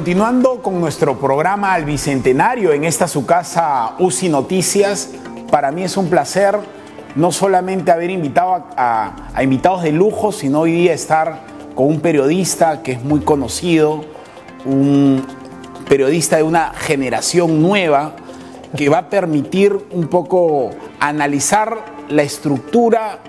continuando con nuestro programa al Bicentenario en esta su casa UCI Noticias, para mí es un placer no solamente haber invitado a invitados de lujo, sino hoy día estar con un periodista que es muy conocido, un periodista de una generación nueva que va a permitir un poco analizar la estructura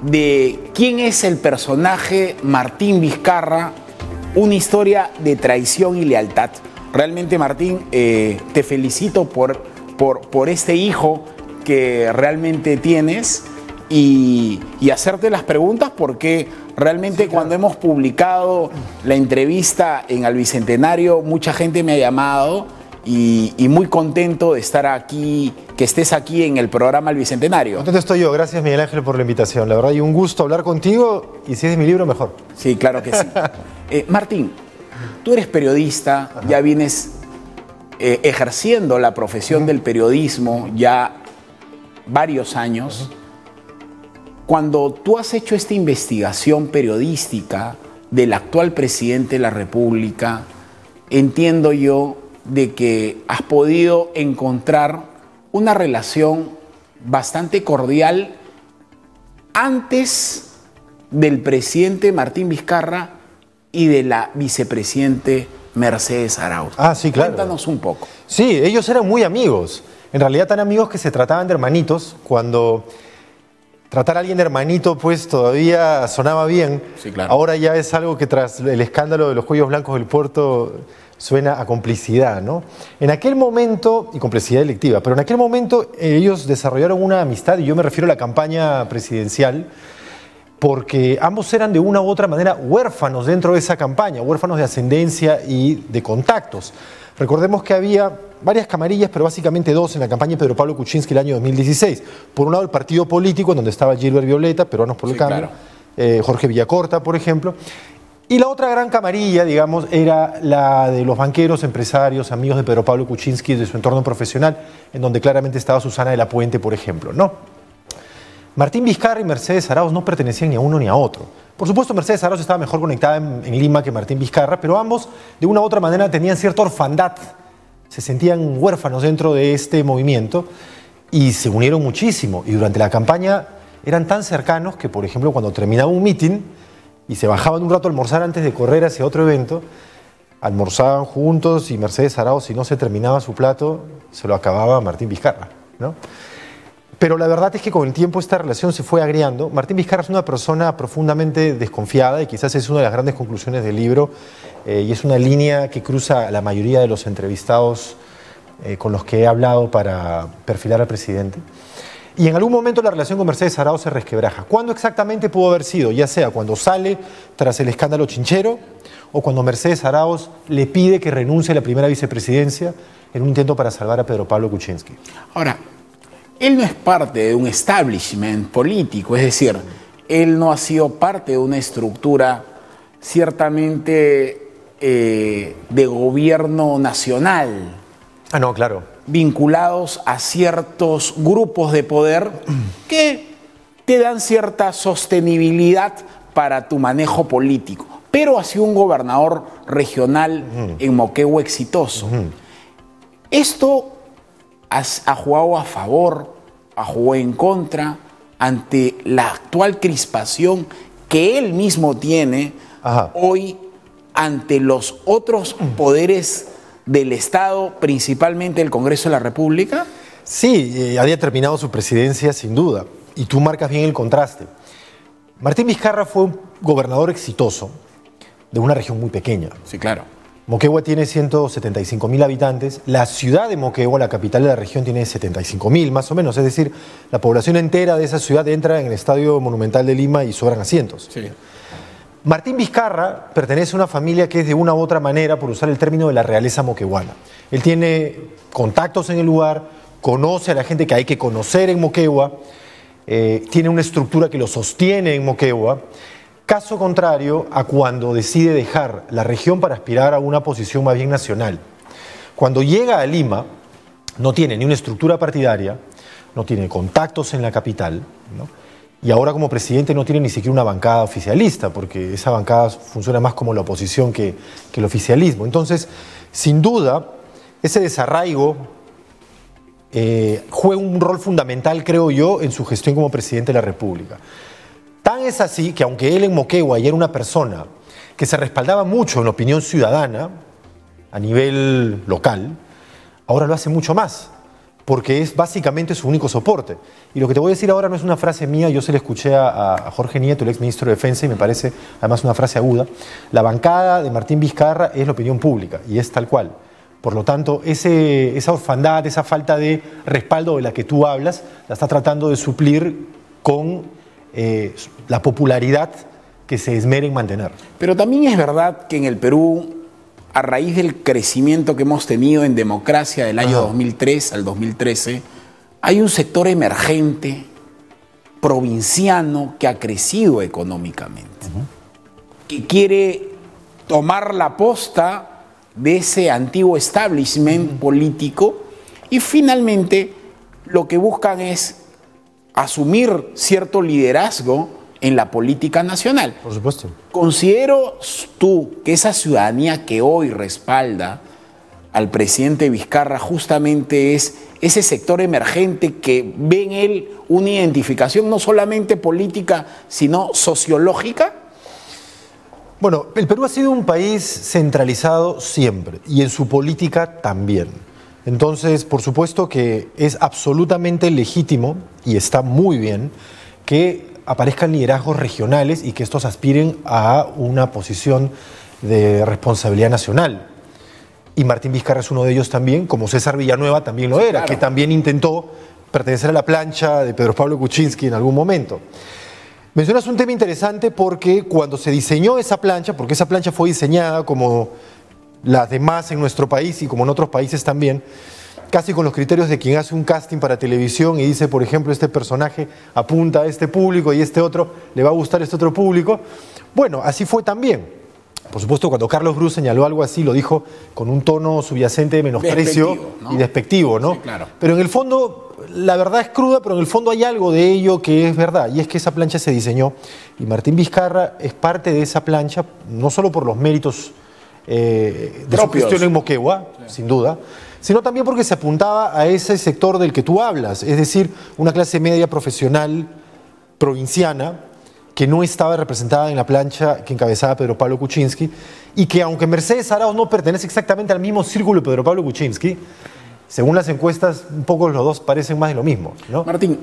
de quién es el personaje Martín Vizcarra, una historia de traición y lealtad. Realmente, Martín, te felicito por este hijo que realmente tienes y hacerte las preguntas porque realmente sí, claro, cuando hemos publicado la entrevista en el Bicentenario, mucha gente me ha llamado y muy contento de estar aquí, que estés aquí en el programa El Bicentenario. Contento estoy yo, gracias Miguel Ángel por la invitación. La verdad, y un gusto hablar contigo y si es de mi libro, mejor. Sí, claro que sí. Martín, tú eres periodista, ya vienes ejerciendo la profesión del periodismo ya varios años. Cuando tú has hecho esta investigación periodística del actual presidente de la República, entiendo yo de que has podido encontrar una relación bastante cordial antes del presidente Martín Vizcarra y de la vicepresidente Mercedes Arauz. Ah, sí, claro. Cuéntanos un poco. Sí, ellos eran muy amigos. En realidad tan amigos que se trataban de hermanitos. Cuando tratar a alguien de hermanito pues todavía sonaba bien. Sí, claro. Ahora ya es algo que tras el escándalo de los cuellos blancos del puerto suena a complicidad, ¿no? En aquel momento, y complicidad delictiva, pero en aquel momento ellos desarrollaron una amistad, y yo me refiero a la campaña presidencial, porque ambos eran de una u otra manera huérfanos dentro de esa campaña, huérfanos de ascendencia y de contactos. Recordemos que había varias camarillas, pero básicamente dos en la campaña de Pedro Pablo Kuczynski el año 2016. Por un lado, el partido político, en donde estaba Gilbert Violeta, Peruanos por el Cambio, claro, Jorge Villacorta, por ejemplo. Y la otra gran camarilla, digamos, era la de los banqueros, empresarios, amigos de Pedro Pablo Kuczynski, de su entorno profesional, en donde claramente estaba Susana de la Puente, por ejemplo, ¿no? Martín Vizcarra y Mercedes Arauz no pertenecían ni a uno ni a otro. Por supuesto, Mercedes Arauz estaba mejor conectada en Lima que Martín Vizcarra, pero ambos, de una u otra manera, tenían cierta orfandad, se sentían huérfanos dentro de este movimiento y se unieron muchísimo. Y durante la campaña eran tan cercanos que, por ejemplo, cuando terminaba un mitin y se bajaban un rato a almorzar antes de correr hacia otro evento, almorzaban juntos y Mercedes Arauz, si no se terminaba su plato, se lo acababa Martín Vizcarra, ¿no? Pero la verdad es que con el tiempo esta relación se fue agriando. Martín Vizcarra es una persona profundamente desconfiada y quizás es una de las grandes conclusiones del libro y es una línea que cruza la mayoría de los entrevistados con los que he hablado para perfilar al presidente. Y en algún momento la relación con Mercedes Arauz se resquebraja. ¿Cuándo exactamente pudo haber sido? Ya sea cuando sale tras el escándalo Chinchero o cuando Mercedes Arauz le pide que renuncie a la primera vicepresidencia en un intento para salvar a Pedro Pablo Kuczynski. Ahora, él no es parte de un establishment político, es decir, él no ha sido parte de una estructura ciertamente de gobierno nacional. Ah, no, claro. Vinculados a ciertos grupos de poder que te dan cierta sostenibilidad para tu manejo político. Pero ha sido un gobernador regional en Moquegua exitoso. Esto ha jugado a favor, ha jugado en contra ante la actual crispación que él mismo tiene hoy ante los otros poderes del Estado, principalmente el Congreso de la República. Sí, había terminado su presidencia sin duda, y tú marcas bien el contraste. Martín Vizcarra fue un gobernador exitoso de una región muy pequeña. Sí, claro. Moquegua tiene 175.000 habitantes, la ciudad de Moquegua, la capital de la región, tiene 75.000 más o menos, es decir, la población entera de esa ciudad entra en el Estadio Monumental de Lima y sobran asientos. Sí. Martín Vizcarra pertenece a una familia que es de una u otra manera, por usar el término, de la realeza moqueguana. Él tiene contactos en el lugar, conoce a la gente que hay que conocer en Moquegua, tiene una estructura que lo sostiene en Moquegua. Caso contrario a cuando decide dejar la región para aspirar a una posición más bien nacional. Cuando llega a Lima, no tiene ni una estructura partidaria, no tiene contactos en la capital, ¿no? y ahora como presidente no tiene ni siquiera una bancada oficialista, porque esa bancada funciona más como la oposición que el oficialismo. Entonces, sin duda, ese desarraigo juega un rol fundamental, creo yo, en su gestión como presidente de la República. Tan es así que aunque él en Moquegua ya era una persona que se respaldaba mucho en la opinión ciudadana a nivel local, ahora lo hace mucho más, porque es básicamente su único soporte. Y lo que te voy a decir ahora no es una frase mía, yo se la escuché a Jorge Nieto, el ex ministro de Defensa, y me parece además una frase aguda. La bancada de Martín Vizcarra es la opinión pública, y es tal cual. Por lo tanto, esa orfandad, esa falta de respaldo de la que tú hablas, la está tratando de suplir con la popularidad que se esmera en mantener. Pero también es verdad que en el Perú, a raíz del crecimiento que hemos tenido en democracia del año 2003 al 2013, hay un sector emergente, provinciano, que ha crecido económicamente, que quiere tomar la posta de ese antiguo establishment político y finalmente lo que buscan es asumir cierto liderazgo en la política nacional. Por supuesto. ¿Considero tú que esa ciudadanía que hoy respalda al presidente Vizcarra justamente es ese sector emergente que ve en él una identificación no solamente política, sino sociológica? Bueno, el Perú ha sido un país centralizado siempre y en su política también. Entonces, por supuesto que es absolutamente legítimo y está muy bien que aparezcan liderazgos regionales y que estos aspiren a una posición de responsabilidad nacional. Y Martín Vizcarra es uno de ellos también, como César Villanueva también lo era, claro, que también intentó pertenecer a la plancha de Pedro Pablo Kuczynski en algún momento. Mencionas un tema interesante porque cuando se diseñó esa plancha, porque esa plancha fue diseñada como las demás en nuestro país y como en otros países también, casi con los criterios de quien hace un casting para televisión y dice, por ejemplo, este personaje apunta a este público y este otro le va a gustar a este otro público. Bueno, así fue también. Por supuesto, cuando Carlos Cruz señaló algo así, lo dijo con un tono subyacente de menosprecio despectivo, ¿no? Y despectivo, ¿no? Sí, claro. Pero en el fondo, la verdad es cruda, pero en el fondo hay algo de ello que es verdad, y es que esa plancha se diseñó y Martín Vizcarra es parte de esa plancha, no solo por los méritos de su gestión en Moquegua, sin duda, sino también porque se apuntaba a ese sector del que tú hablas, es decir, una clase media profesional provinciana que no estaba representada en la plancha que encabezaba Pedro Pablo Kuczynski y que aunque Mercedes Arauz no pertenece exactamente al mismo círculo de Pedro Pablo Kuczynski, según las encuestas, un poco los dos parecen más de lo mismo, ¿no? Martín,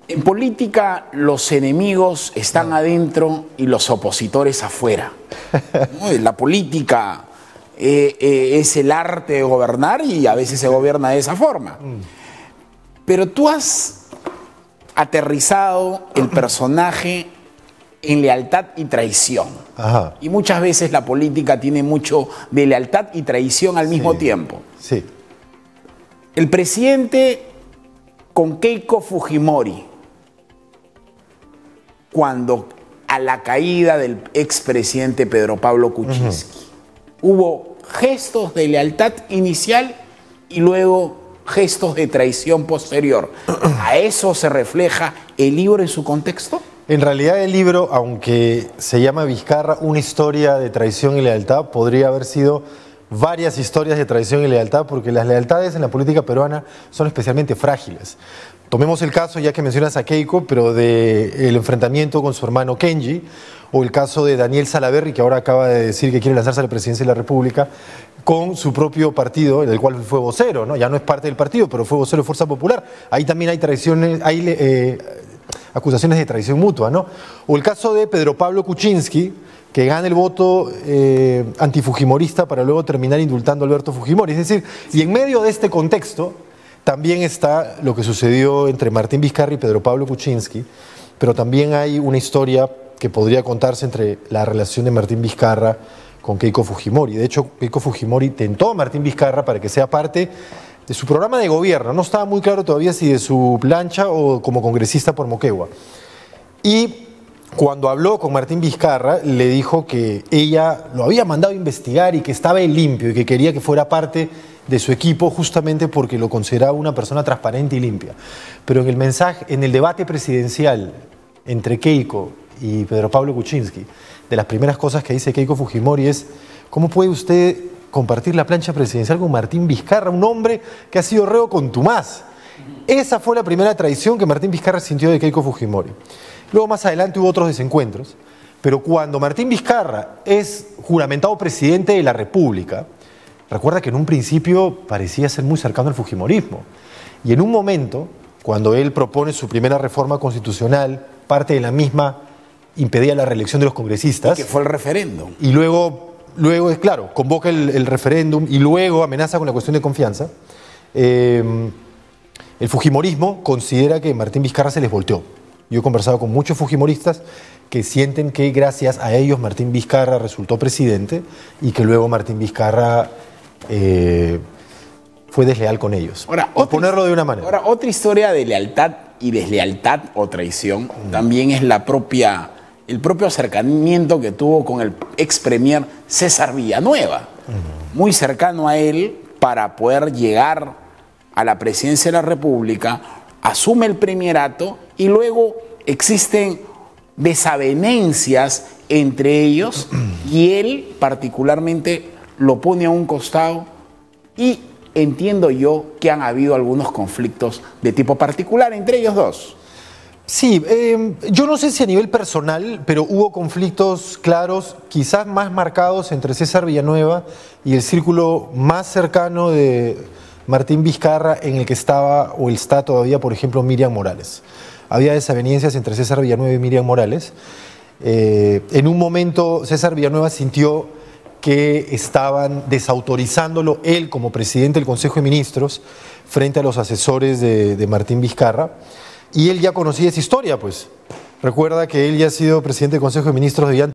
en política los enemigos están adentro y los opositores afuera, ¿no? La política es el arte de gobernar y a veces se gobierna de esa forma. Pero tú has aterrizado el personaje en lealtad y traición. Ajá. Y muchas veces la política tiene mucho de lealtad y traición al mismo tiempo. Sí. El presidente con Keiko Fujimori, cuando a la caída del expresidente Pedro Pablo Kuczynski, hubo gestos de lealtad inicial y luego gestos de traición posterior. ¿A eso se refleja el libro en su contexto? En realidad el libro, aunque se llama Vizcarra, una historia de traición y lealtad, podría haber sido varias historias de traición y lealtad, porque las lealtades en la política peruana son especialmente frágiles. Tomemos el caso, ya que mencionas a Keiko, pero del enfrentamiento con su hermano Kenji, o el caso de Daniel Salaverry, que ahora acaba de decir que quiere lanzarse a la presidencia de la República, con su propio partido, del cual fue vocero, ¿no? Ya no es parte del partido, pero fue vocero de Fuerza Popular. Ahí también hay traiciones, hay acusaciones de traición mutua, ¿no? O el caso de Pedro Pablo Kuczynski, que gana el voto antifujimorista para luego terminar indultando a Alberto Fujimori. Es decir, y en medio de este contexto también está lo que sucedió entre Martín Vizcarra y Pedro Pablo Kuczynski, pero también hay una historia que podría contarse entre la relación de Martín Vizcarra con Keiko Fujimori. De hecho, Keiko Fujimori tentó a Martín Vizcarra para que sea parte de su programa de gobierno. No estaba muy claro todavía si de su plancha o como congresista por Moquegua. Y cuando habló con Martín Vizcarra, le dijo que ella lo había mandado a investigar y que estaba en limpio y que quería que fuera parte de su equipo justamente porque lo consideraba una persona transparente y limpia. Pero en el mensaje, en el debate presidencial entre Keiko y Pedro Pablo Kuczynski, de las primeras cosas que dice Keiko Fujimori es: ¿cómo puede usted compartir la plancha presidencial con Martín Vizcarra, un hombre que ha sido reo contumaz? Esa fue la primera traición que Martín Vizcarra sintió de Keiko Fujimori. Luego más adelante hubo otros desencuentros, pero cuando Martín Vizcarra es juramentado presidente de la República, recuerda que en un principio parecía ser muy cercano al fujimorismo. Y en un momento, cuando él propone su primera reforma constitucional, parte de la misma impedía la reelección de los congresistas. Que fue el referéndum. Y luego es claro, convoca el referéndum y luego amenaza con la cuestión de confianza. El fujimorismo considera que Martín Vizcarra se les volteó. Yo he conversado con muchos fujimoristas que sienten que gracias a ellos Martín Vizcarra resultó presidente y que luego Martín Vizcarra fue desleal con ellos. Ahora, por ponerlo de una manera. Ahora, otra historia de lealtad y deslealtad o traición también es el propio acercamiento que tuvo con el ex premier César Villanueva, muy cercano a él para poder llegar a la presidencia de la República, asume el premierato y luego existen desavenencias entre ellos y él particularmente lo pone a un costado y entiendo yo que han habido algunos conflictos de tipo particular entre ellos dos. Sí, yo no sé si a nivel personal, pero hubo conflictos claros, quizás más marcados entre César Villanueva y el círculo más cercano de Martín Vizcarra, en el que estaba o está todavía, por ejemplo, Miriam Morales. Había desavenencias entre César Villanueva y Miriam Morales. En un momento César Villanueva sintió que estaban desautorizándolo él como presidente del Consejo de Ministros frente a los asesores de Martín Vizcarra. Y él ya conocía esa historia, pues. Recuerda que él ya ha sido presidente del Consejo de Ministros de